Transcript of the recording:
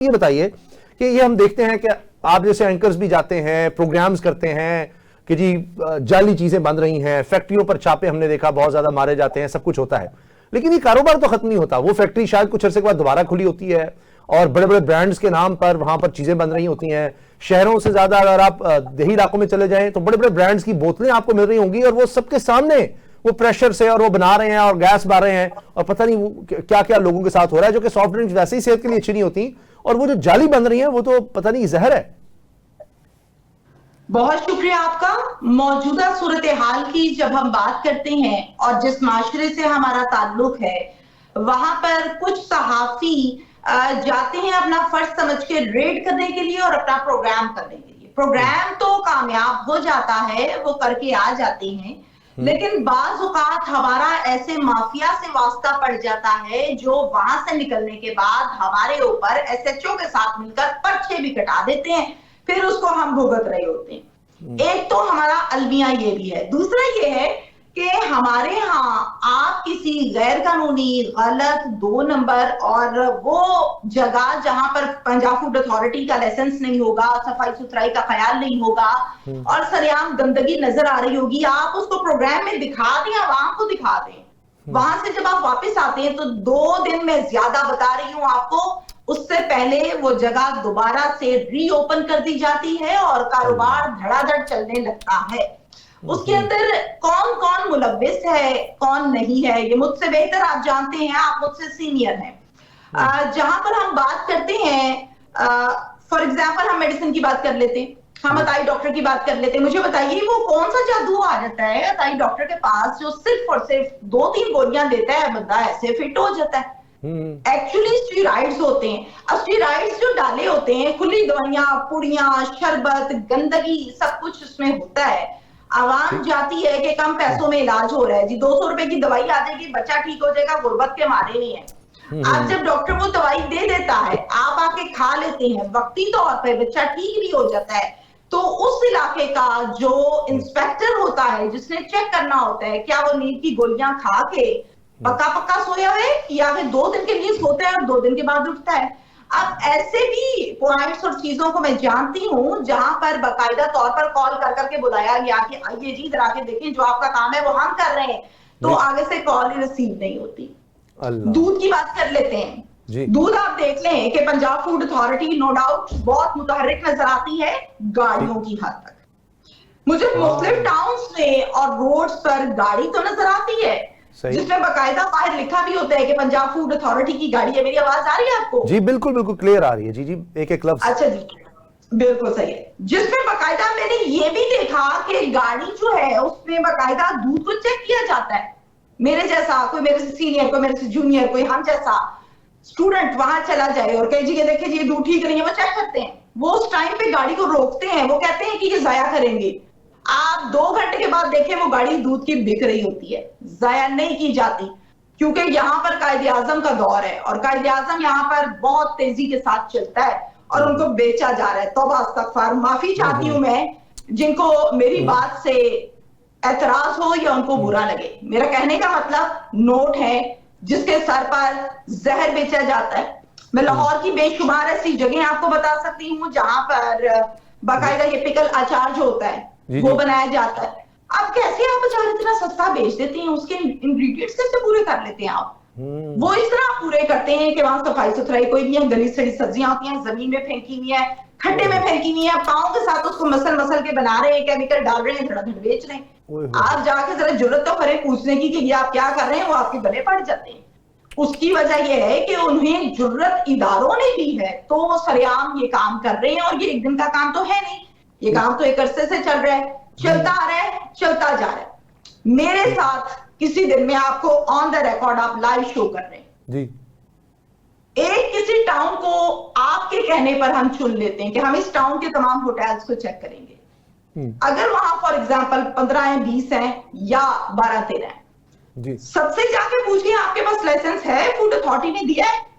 ये बताइए कि ये हम देखते हैं कि आप जैसे एंकर्स भी जाते हैं, प्रोग्राम्स करते हैं कि जी जाली चीजें बन रही हैं, फैक्ट्रियों पर छापे हमने देखा बहुत ज्यादा मारे जाते हैं, सब कुछ होता है, लेकिन ये कारोबार तो खत्म नहीं होता। वो फैक्ट्री शायद कुछ अरसे के बाद दोबारा खुली होती है और बड़े बड़े ब्रांड्स के नाम पर वहां पर चीजें बन रही होती हैं। शहरों से ज्यादा अगर आप देही इलाकों में चले जाएं तो बड़े बड़े ब्रांड्स की बोतलें आपको मिल रही होंगी और वो सबके सामने वो प्रेशर से और वो बना रहे हैं और गैस मार रहे हैं और पता नहीं क्या क्या लोगों के साथ हो रहा है, जो कि सॉफ्ट ड्रिंक्स वैसे ही सेहत के लिए अच्छी नहीं होती, और वो जो जाली बन रही है वो तो पता नहीं जहर है। बहुत शुक्रिया आपका। मौजूदा सूरत हाल की जब हम बात करते हैं और जिस माशरे से हमारा ताल्लुक है, वहां पर कुछ सहाफी जाते हैं अपना फर्ज समझ के रेड करने के लिए और अपना प्रोग्राम करने के लिए। प्रोग्राम तो कामयाब हो जाता है, वो करके आ जाते हैं, लेकिन बाज औकात हमारा ऐसे माफिया से वास्ता पड़ जाता है जो वहां से निकलने के बाद हमारे ऊपर एसएचओ के साथ मिलकर पर्चे भी कटा देते हैं, फिर उसको हम भुगत रहे होते हैं। एक तो हमारा अलमिया ये भी है, दूसरा ये है कि हमारे यहाँ आप किसी गैर कानूनी गलत 2 नंबर और वो जगह जहां पर पंजाब फूड अथॉरिटी का लाइसेंस नहीं होगा, सफाई सुथराई का ख्याल नहीं होगा और सरेआम गंदगी नजर आ रही होगी, आप उसको प्रोग्राम में दिखा दें, आवाम को दिखा दें। वहां से जब आप वापस आते हैं तो 2 दिन में ज्यादा बता रही हूं आपको, उससे पहले वो जगह दोबारा से रीओपन कर दी जाती है और कारोबार धड़ाधड़ चलने लगता है। उसके अंदर कौन कौन मुलव्विस है, कौन नहीं है, ये मुझसे बेहतर आप जानते हैं, आप मुझसे सीनियर हैं। जहां पर हम बात करते हैं, फॉर एग्जाम्पल हम मेडिसिन की बात कर लेते हैं, हम अताई डॉक्टर की बात कर लेते हैं। मुझे बताइए वो कौन सा जादू आ जाता है अताई डॉक्टर के पास जो सिर्फ और सिर्फ 2-3 गोलियां देता है, बंदा ऐसे फिट हो जाता है। एक्चुअली स्टीरॉइड्स होते हैं। अब स्टीरॉइड्स जो डाले होते हैं, खुली दवाइयां, पुड़ियां, शरबत, गंदगी, सब कुछ उसमें होता है। आवाम जाती है कि कम पैसों में इलाज हो रहा है जी, 200 रुपए की दवाई आ जाएगी, बच्चा ठीक हो जाएगा, गुर्बत के मारे नहीं है। आप जब डॉक्टर वो दवाई दे देता है, आप आके खा लेते हैं, वक्ती तौर पर बच्चा ठीक भी हो जाता है, तो उस इलाके का जो इंस्पेक्टर होता है जिसने चेक करना होता है क्या वो नींद की गोलियां खा के पक्का पक्का सोया हुआ है या फिर 2 दिन के लिए सोता है और 2 दिन के बाद उठता है। अब ऐसे भी पॉइंट्स और चीजों को मैं जानती हूं जहां पर बाकायदा तौर पर कॉल कर करके बुलाया गया कि आइए जी इधर आके देखें, जो आपका काम है वो हम कर रहे हैं, तो आगे से कॉल ही रिसीव नहीं होती। दूध की बात कर लेते हैं जी। दूध आप देख लें कि Punjab food authority no doubt बहुत मुतहर्रिक नजर आती है गाड़ियों की हद तक। मुझे मुख्तलिफ टाउन्स में और रोड्स पर गाड़ी तो नजर आती है जिसमें बाकायदा बाहर लिखा भी होता है कि पंजाब फूड अथॉरिटी की गाड़ी है। मेरी आवाज आ रही है आपको? जी बिल्कुल बिल्कुल क्लियर आ रही है। जी जी एक एक लफ्ज। अच्छा जी बिल्कुल सही है। जिसमें बाकायदा मैंने ये भी देखा कि गाड़ी जो है उसमें बाकायदा दूध को चेक किया जाता है। मेरे जैसा कोई, मेरे से सीनियर, कोई मेरे से जूनियर, कोई हम जैसा स्टूडेंट वहां चला जाए और कहे जी ये देखिए ये दूध ठीक नहीं है, वो चेक करते हैं, वो उस टाइम पे गाड़ी को रोकते हैं, वो कहते हैं कि ये जाया करेंगे। आप 2 घंटे के बाद देखें वो गाड़ी दूध की बिक रही होती है, जाया नहीं की जाती, क्योंकि यहाँ पर कायदे आजम का दौर है और कायदे आजम यहाँ पर बहुत तेजी के साथ चलता है और उनको बेचा जा रहा है। तौबा अस्तगफार, माफी चाहती हूं मैं जिनको मेरी बात से एतराज हो या उनको बुरा लगे। मेरा कहने का मतलब नोट है जिसके सर पर जहर बेचा जाता है। मैं लाहौर की बेशुमार ऐसी जगह आपको बता सकती हूँ जहां पर बाकायदा ये पिकल अचार जो होता है वो बनाया जाता है। अब कैसे आप अचार इतना सस्ता बेच देते हैं, उसके इंग्रेडिएंट्स कैसे पूरे कर लेते हैं आप? वो इस तरह पूरे करते हैं कि वहां सफाई सुथराई कोई नहीं है, गली सड़ी सब्जियां होती हैं, जमीन में फेंकी हुई है, खड्डे में फेंकी हुई है, पाँव के साथ उसको मसल मसल के बना रहे हैं, केमिकल डाल रहे हैं, धड़ाधड़ बेच रहे हैं। आप जाके जरा जरूरत तो करें पूछने की कि ये आप क्या कर रहे हैं, वो आपके गले पड़ जाते हैं। उसकी वजह यह है कि उन्हें जुर्रत इदारों ने दी है तो वो सरेआम ये काम कर रहे हैं और ये एक दिन का काम तो है नहीं, ये काम तो एक अरसे से चल रहा है, चलता आ रहा है, चलता जा रहा है। मेरे साथ किसी दिन में आपको ऑन द रिकॉर्ड आप लाइव शो कर रहे हैं जी। एक किसी टाउन को आपके कहने पर हम चुन लेते हैं कि हम इस टाउन के तमाम होटल्स को चेक करेंगे। अगर वहां फॉर एग्जांपल 15 हैं, 20 हैं या 12-13 हैं जी, सबसे जाके पूछिए आपके पास लाइसेंस है, फूड अथॉरिटी ने दिया है?